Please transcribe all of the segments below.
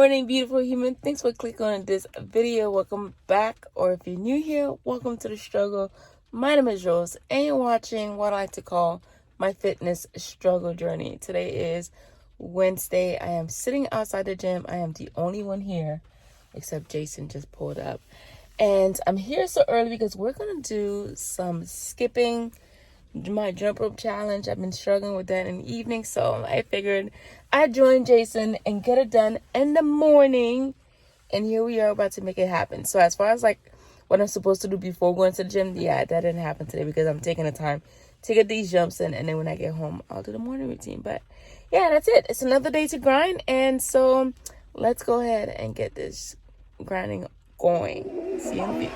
morning, beautiful human. Thanks for clicking on this video. Welcome back, or if you're new here, welcome to the struggle. My name is Rose, and you're watching what I like to call my fitness struggle journey. Today is Wednesday. I am sitting outside the gym. I am the only one here, except Jason just pulled up. And I'm here so early because we're going to do some skipping, my jump rope challenge. I've been struggling with that in the evening, so I figured I'd join Jason and get it done in the morning. And here we are about to make it happen. So as far as like what I'm supposed to do before going to the gym, yeah, that didn't happen today because I'm taking the time to get these jumps in, and then when I get home, I'll do the morning routine. But yeah, that's it. It's another day to grind, and so let's go ahead and get this grinding going. CMB.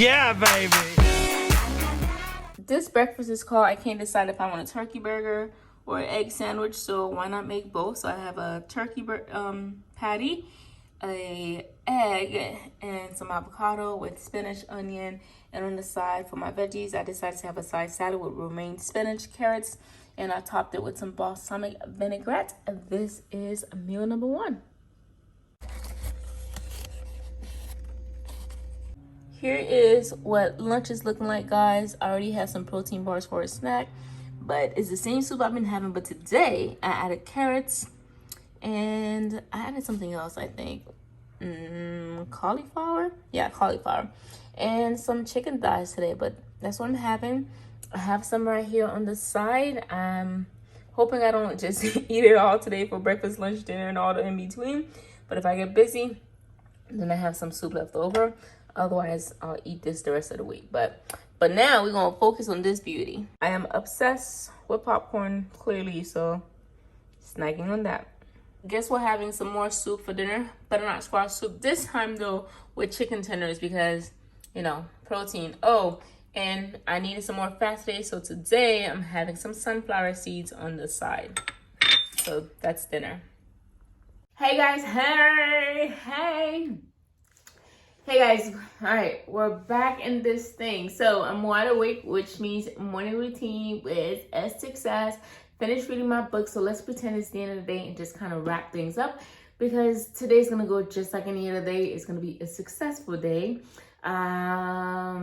Yeah, baby. This breakfast is called, I can't decide if I want a turkey burger or an egg sandwich, so why not make both? So I have a turkey patty, a egg, and some avocado with spinach, onion, and on the side for my veggies, I decided to have a side salad with romaine spinach, carrots, and I topped it with some balsamic vinaigrette. This is meal number one. Here is what lunch is looking like, guys. I already have some protein bars for a snack, but it's the same soup I've been having, but today I added carrots and I added something else, I think. Cauliflower? Yeah, cauliflower. And some chicken thighs today, but that's what I'm having. I have some right here on the side. I'm hoping I don't just eat it all today for breakfast, lunch, dinner, and all the in between. But if I get busy, then I have some soup left over. Otherwise, I'll eat this the rest of the week. But now we're going to focus on this beauty. I am obsessed with popcorn, clearly, so snagging on that. Guess we're having some more soup for dinner. Butternut squash soup. This time, though, with chicken tenders because, you know, protein. Oh, and I needed some more fat today. So today, I'm having some sunflower seeds on the side. So that's dinner. Hey, guys. Hey. Hey guys, all right, we're back in this thing. So I'm wide awake, which means morning routine with success. Finished reading my book, so let's pretend it's the end of the day and just kind of wrap things up because today's gonna go just like any other day. It's gonna be a successful day. I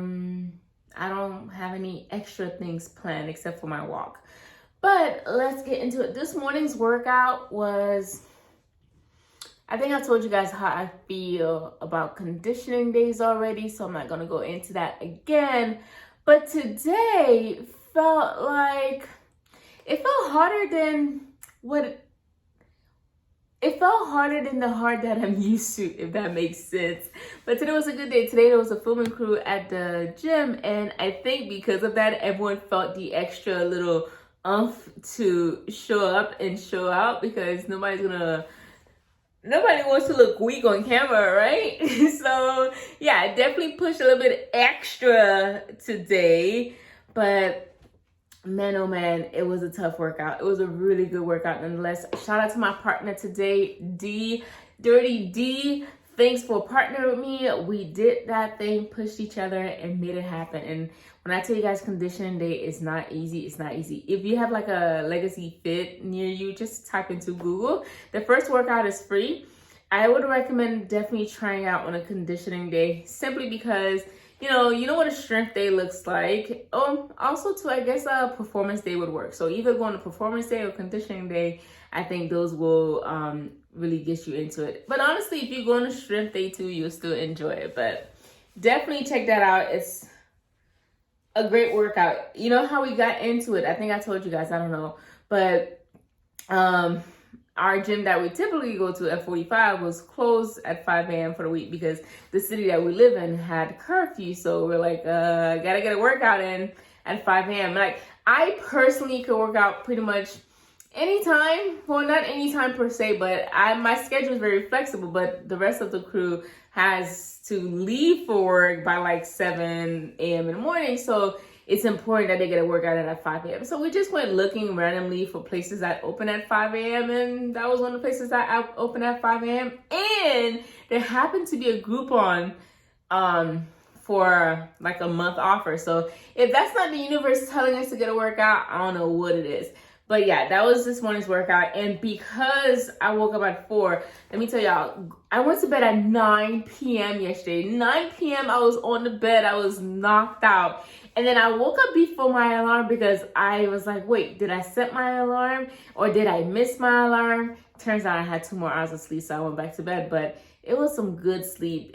don't have any extra things planned except for my walk. But let's get into it. This morning's workout was, I think I told you guys how I feel about conditioning days already, so I'm not going to go into that again. But today felt like, it felt harder than the hard that I'm used to, if that makes sense. But today was a good day. Today there was a filming crew at the gym, and I think because of that, everyone felt the extra little oomph to show up and show out because nobody wants to look weak on camera, right? So yeah, I definitely pushed a little bit extra today, but man, oh man, it was a tough workout. It was a really good workout nonetheless. Shout out to my partner today, Dirty D. Thanks for partnering with me. We did that thing, pushed each other, and made it happen. And when I tell you guys conditioning day is not easy, it's not easy. If you have like a Legacy Fit near you, just type into Google. The first workout is free. I would recommend definitely trying out on a conditioning day simply because, you know what a strength day looks like. Also too, I guess a performance day would work. So either go on a performance day or conditioning day, I think those will really get you into it. But honestly, if you go on a strength day too, you'll still enjoy it. But definitely check that out. It's a great workout. You know how we got into it? I think I told you guys, I don't know. But our gym that we typically go to at 45 was closed at 5 a.m. for the week because the city that we live in had curfew. So we're like, gotta get a workout in at 5 a.m. Like, I personally could work out pretty much Anytime, well, not anytime per se, but my schedule is very flexible, but the rest of the crew has to leave for work by like 7 a.m. in the morning. So it's important that they get a workout in at 5 a.m. So we just went looking randomly for places that open at 5 a.m. and that was one of the places that open at 5 a.m. And there happened to be a Groupon for like a month offer. So if that's not the universe telling us to get a workout, I don't know what it is. But yeah, that was this morning's workout. And because I woke up at 4, let me tell y'all, I went to bed at 9 p.m. yesterday. 9 p.m. I was on the bed. I was knocked out. And then I woke up before my alarm because I was like, wait, did I set my alarm or did I miss my alarm? Turns out I had 2 more hours of sleep, so I went back to bed. But it was some good sleep.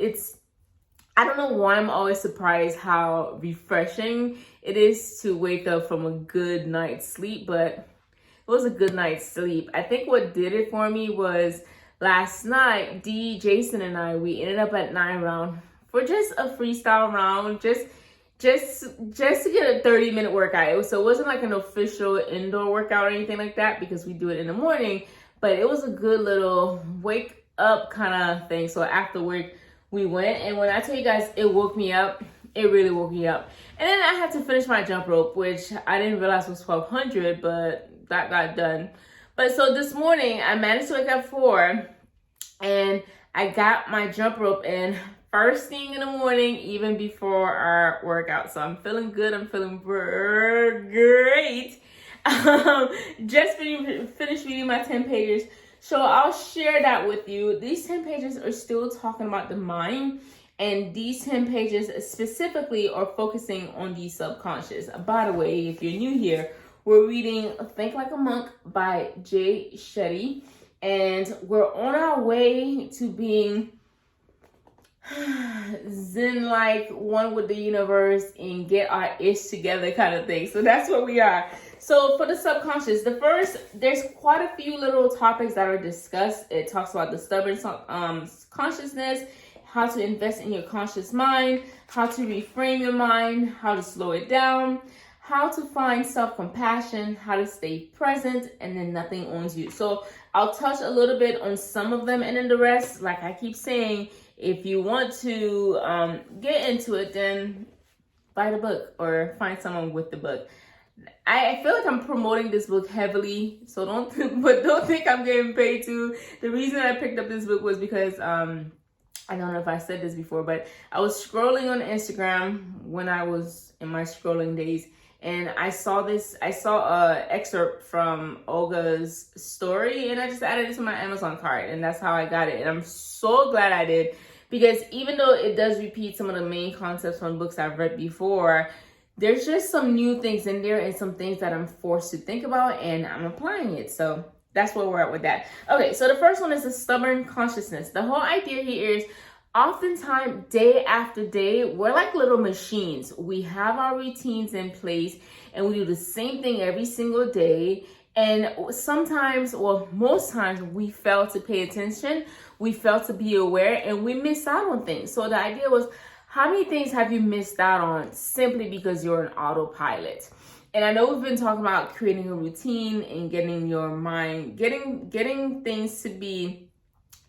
I don't know why I'm always surprised how refreshing it is to wake up from a good night's sleep, but it was a good night's sleep. I think what did it for me was last night, Jason and I, we ended up at 9 round for just a freestyle round, just to get a 30-minute workout. So it wasn't like an official indoor workout or anything like that because we do it in the morning, but it was a good little wake up kind of thing. So after work, we went, and when I tell you guys, it woke me up. It really woke me up. And then I had to finish my jump rope, which I didn't realize was 1,200, but that got done. But so this morning, I managed to wake up 4, and I got my jump rope in first thing in the morning, even before our workout. So I'm feeling good. I'm feeling great. Just finished reading my 10 pages. So I'll share that with you. These 10 pages are still talking about the mind, and these 10 pages specifically are focusing on the subconscious. By the way, if you're new here, we're reading Think Like a Monk by Jay Shetty, and we're on our way to being zen-like, one with the universe, and get our ish together kind of thing. So that's where we are. So for the subconscious, there's quite a few little topics that are discussed. It talks about the stubborn consciousness, how to invest in your conscious mind, how to reframe your mind, how to slow it down, how to find self-compassion, how to stay present, and then nothing owns you. So I'll touch a little bit on some of them, and then the rest, like I keep saying, if you want to get into it, then buy the book or find someone with the book. I feel like I'm promoting this book heavily, so don't think I'm getting paid to. The reason I picked up this book was because I don't know if I said this before, but I was scrolling on Instagram when I was in my scrolling days, and I saw a excerpt from Olga's story, and I just added it to my Amazon cart, and that's how I got it. And I'm so glad I did, because even though it does repeat some of the main concepts from books I've read before, there's just some new things in there and some things that I'm forced to think about, and I'm applying it. So that's where we're at with that. Okay, so the first one is the stubborn consciousness. The whole idea here is oftentimes day after day, we're like little machines. We have our routines in place and we do the same thing every single day. And sometimes, well, most times we fail to pay attention. We fail to be aware, and we miss out on things. So the idea was, how many things have you missed out on simply because you're an autopilot? And I know we've been talking about creating a routine and getting your mind, getting things to be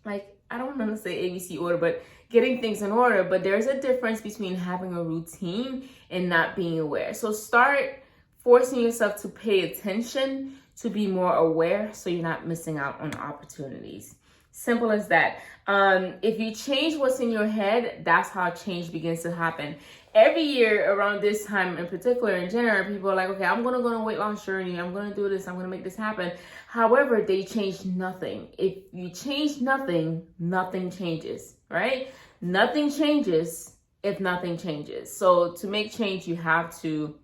like, I don't want to say ABC order, but getting things in order. But there's a difference between having a routine and not being aware. So start forcing yourself to pay attention, to be more aware, so you're not missing out on opportunities. Simple as that. If you change what's in your head, that's how change begins to happen. Every year around this time in particular, in January, people are like, okay, I'm going to go on a weight loss journey. I'm going to do this. I'm going to make this happen. However, they change nothing. If you change nothing, nothing changes, right? Nothing changes if nothing changes. So to make change, you have to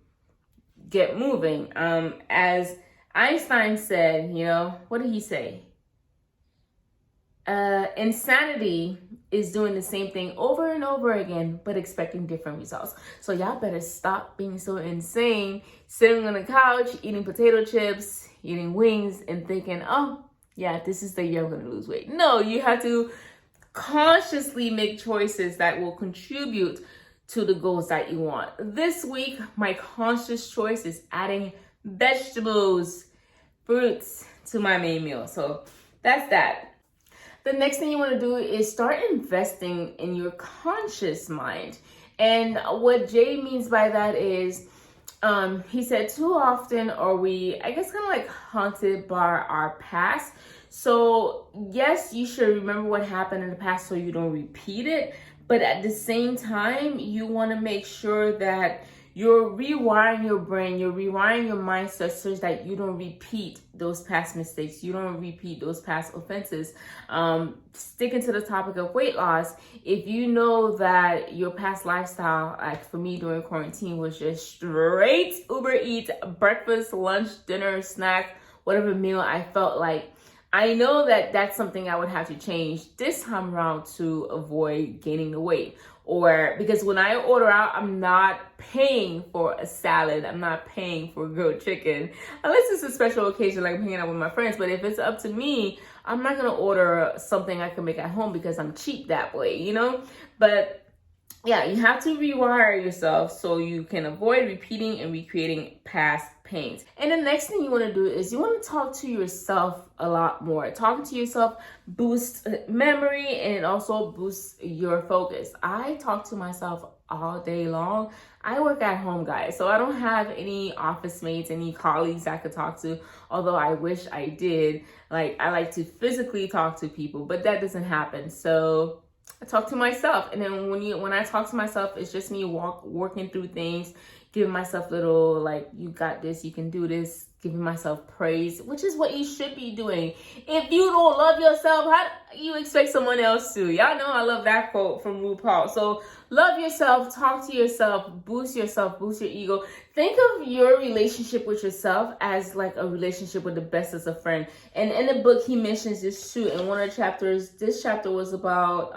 get moving. As Einstein said, what did he say? Insanity is doing the same thing over and over again, but expecting different results. So y'all better stop being so insane, sitting on the couch, eating potato chips, eating wings, and thinking, oh, yeah, this is the year I'm going to lose weight. No, you have to consciously make choices that will contribute to the goals that you want. This week, my conscious choice is adding vegetables, fruits, to my main meal. So that's that. The next thing you want to do is start investing in your conscious mind. And what Jay means by that is, he said, too often are we, I guess, kind of like haunted by our past. So yes, you should remember what happened in the past so you don't repeat it. But at the same time, you want to make sure that you're rewiring your brain, you're rewiring your mindset so that you don't repeat those past mistakes, you don't repeat those past offenses. Sticking to the topic of weight loss, if you know that your past lifestyle, like for me during quarantine, was just straight Uber Eats, breakfast, lunch, dinner, snack, whatever meal I felt like, I know that that's something I would have to change this time around to avoid gaining the weight. Or because when I order out, I'm not paying for a salad. I'm not paying for grilled chicken. Unless it's a special occasion like I'm hanging out with my friends. But if it's up to me, I'm not going to order something I can make at home because I'm cheap that way, you know? But yeah, you have to rewire yourself so you can avoid repeating and recreating past pains. And the next thing you want to do is you want to talk to yourself a lot more. Talking to yourself boosts memory and it also boosts your focus. I talk to myself all day long. I work at home, guys, so I don't have any office mates, any colleagues I could talk to, although I wish I did. Like, I like to physically talk to people, but that doesn't happen. So I talk to myself, and then when I talk to myself, it's just me working through things, giving myself little, like, you got this, you can do this, giving myself praise, which is what you should be doing. If you don't love yourself, how do you expect someone else to? Y'all know I love that quote from RuPaul. So love yourself, talk to yourself, boost your ego. Think of your relationship with yourself as like a relationship with the best as a friend. And in the book, he mentions this too. In one of the chapters, this chapter was about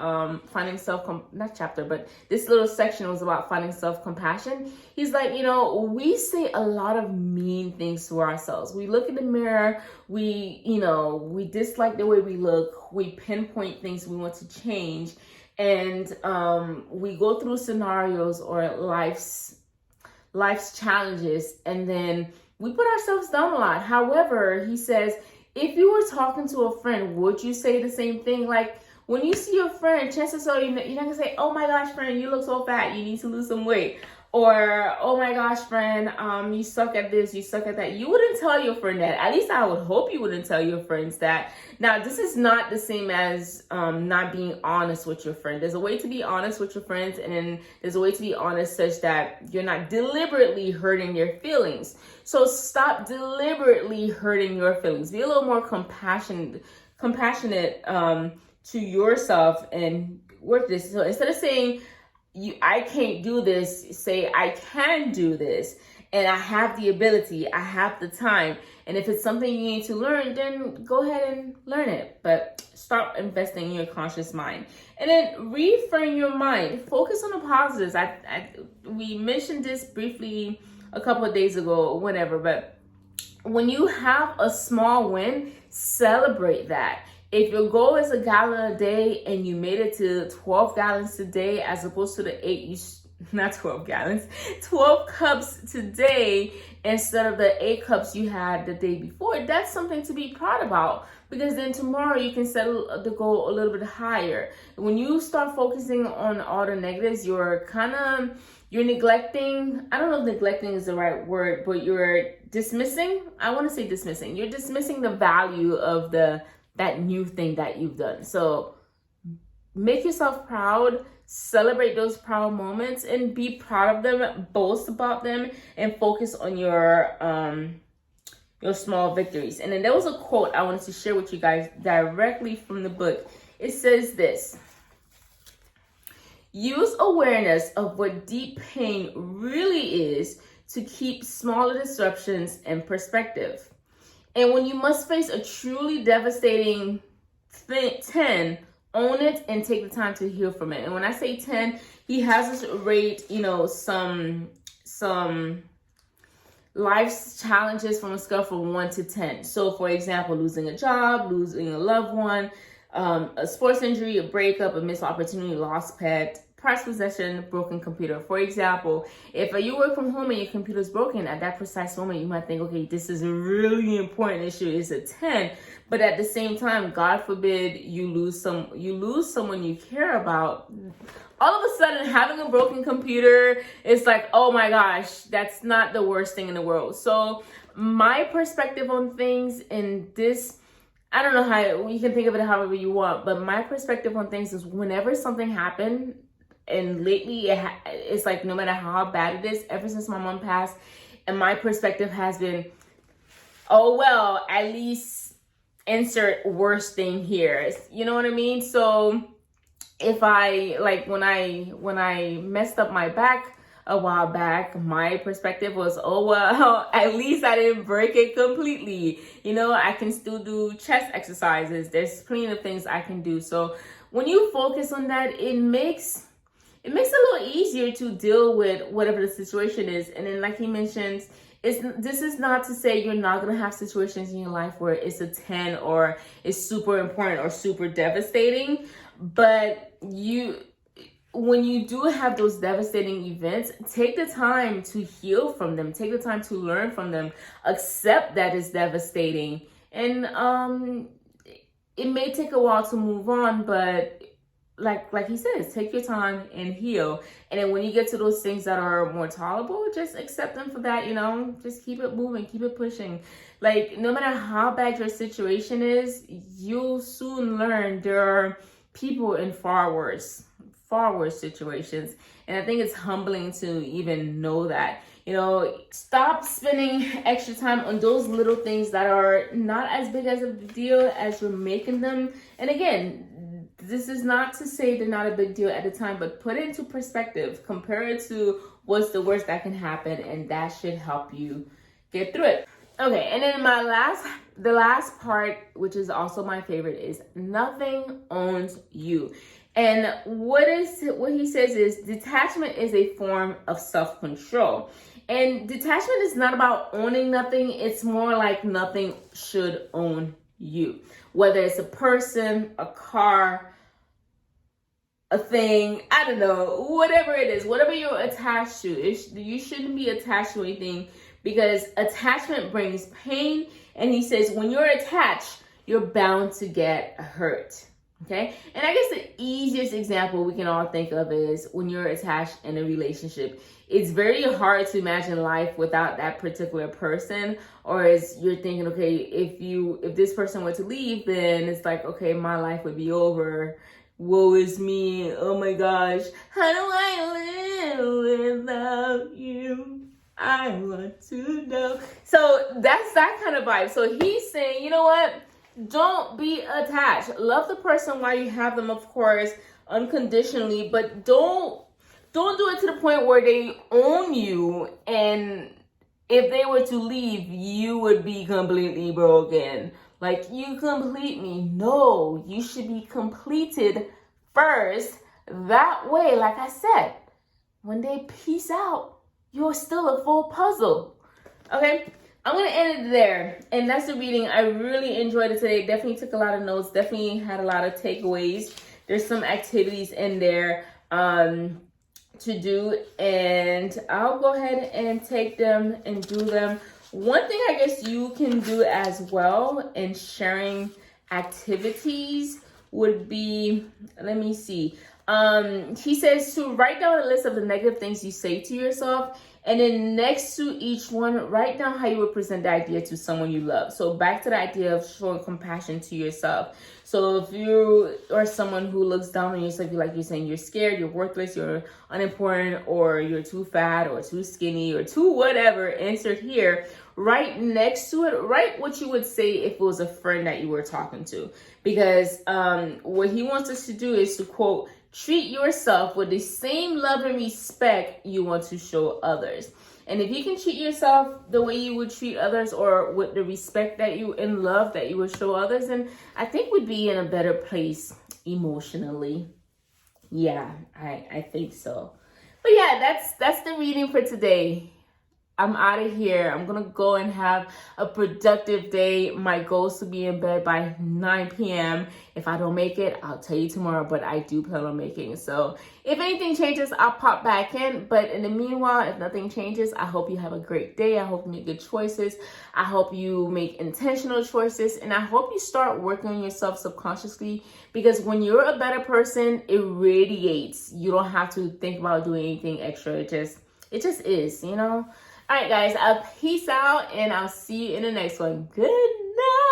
this little section was about finding self-compassion. He's like, you know, we say a lot of mean things to ourselves. We look in the mirror, we dislike the way we look, we pinpoint things we want to change. And we go through scenarios or life's challenges, and then we put ourselves down a lot. However, he says, if you were talking to a friend, would you say the same thing? Like, when you see your friend, chances are you're not gonna say, oh my gosh, friend, you look so fat, you need to lose some weight. Or, oh my gosh, friend, you suck at this, you suck at that. You wouldn't tell your friend that. At least I would hope you wouldn't tell your friends that. Now, this is not the same as not being honest with your friend. There's a way to be honest with your friends, and then there's a way to be honest such that you're not deliberately hurting their feelings. So stop deliberately hurting your feelings. Be a little more compassionate to yourself and work this. So instead of saying, I can't do this, say I can do this, and I have the ability, I have the time. And if it's something you need to learn, then go ahead and learn it. But start investing in your conscious mind. And then reframe your mind. Focus on the positives. We mentioned this briefly a couple of days ago or whatever, but when you have a small win, celebrate that. If your goal is 1 gallon a day and you made it to 12 gallons today, as opposed to the 12 cups today instead of the 8 cups you had the day before, that's something to be proud about, because then tomorrow you can set the goal a little bit higher. When you start focusing on all the negatives, you're neglecting, I don't know if neglecting is the right word, but you're dismissing, you're dismissing the value of that new thing that you've done. So make yourself proud, celebrate those proud moments, and be proud of them, boast about them, and focus on your small victories. And then there was a quote I wanted to share with you guys directly from the book. It says this: use awareness of what deep pain really is to keep smaller disruptions in perspective. And when you must face a truly devastating 10, own it and take the time to heal from it. And when I say 10, he has us rate, some life's challenges from a scale from 1 to 10. So for example, losing a job, losing a loved one, a sports injury, a breakup, a missed opportunity, lost pet, prized possession, broken computer. For example, if you work from home and your computer is broken, at that precise moment, you might think, okay, this is a really important issue. It's a 10. But at the same time, God forbid you lose someone you care about. All of a sudden, having a broken computer is like, oh my gosh, that's not the worst thing in the world. So my perspective on things in this, I don't know how you can think of it however you want, but my perspective on things is whenever something happened, and lately it's like no matter how bad it is, ever since my mom passed, and my perspective has been, oh well, at least insert worst thing here. You know what I mean? So if I, like when I messed up my back a while back, my perspective was, oh well, at least I didn't break it completely. You know, I can still do chest exercises. There's plenty of things I can do. So when you focus on that, it makes it a little easier to deal with whatever the situation is. And then, like he mentions, this is not to say you're not going to have situations in your life where it's a 10 or it's super important or super devastating, but when you do have those devastating events, take the time to heal from them. Take the time to learn from them. Accept that it's devastating. And it may take a while to move on, but like he says, take your time and heal. And then when you get to those things that are more tolerable, just accept them for that, you know. Just keep it moving, keep it pushing. Like, no matter how bad your situation is, you'll soon learn there are people in far worse situations. And I think it's humbling to even know that. You know, stop spending extra time on those little things that are not as big as a deal as you're making them. And again, this is not to say they're not a big deal at the time, but put it into perspective. Compare it to what's the worst that can happen, and that should help you get through it. Okay, and then the last part, which is also my favorite, is nothing owns you. And what he says is detachment is a form of self-control. And detachment is not about owning nothing. It's more like nothing should own you. Whether it's a person, a car, a thing, I don't know, whatever it is, whatever you're attached to, you shouldn't be attached to anything, because attachment brings pain. And he says when you're attached, you're bound to get hurt. Okay. And I guess the easiest example we can all think of is when you're attached in a relationship. It's very hard to imagine life without that particular person. Or as you're thinking, okay, if this person were to leave, then it's like, okay, my life would be over. Woe is me. Oh my gosh. How do I live without you? I want to know. So that's that kind of vibe. So he's saying, you know what? Don't be attached. Love the person while you have them, of course, unconditionally, but don't do it to the point where they own you, and if they were to leave, you would be completely broken. Like, you complete me. No, you should be completed first. That way, like I said, when they peace out, you're still a full puzzle. Okay? I'm going to end it there. And that's the reading. I really enjoyed it today. Definitely took a lot of notes. Definitely had a lot of takeaways. There's some activities in there to do. And I'll go ahead and take them and do them. One thing I guess you can do as well in sharing activities would be, let me see. He says to write down a list of the negative things you say to yourself, and then next to each one, write down how you would present the idea to someone you love. So back to the idea of showing compassion to yourself. So if you are someone who looks down on yourself, like you're saying you're scared, you're worthless, you're unimportant, or you're too fat or too skinny or too whatever, insert here, right next to it, write what you would say if it was a friend that you were talking to. Because what he wants us to do is to, quote, treat yourself with the same love and respect you want to show others. And if you can treat yourself the way you would treat others, or with the respect that you and love that you would show others, then I think we'd be in a better place emotionally. Yeah, I think so. But yeah, that's the reading for today. I'm out of here. I'm gonna go and have a productive day. My goal is to be in bed by 9 p.m. If I don't make it, I'll tell you tomorrow, but I do plan on making it. So if anything changes, I'll pop back in. But in the meanwhile, if nothing changes, I hope you have a great day. I hope you make good choices. I hope you make intentional choices. And I hope you start working on yourself subconsciously, because when you're a better person, it radiates. You don't have to think about doing anything extra. It just is, you know? All right, guys, peace out, and I'll see you in the next one. Good night.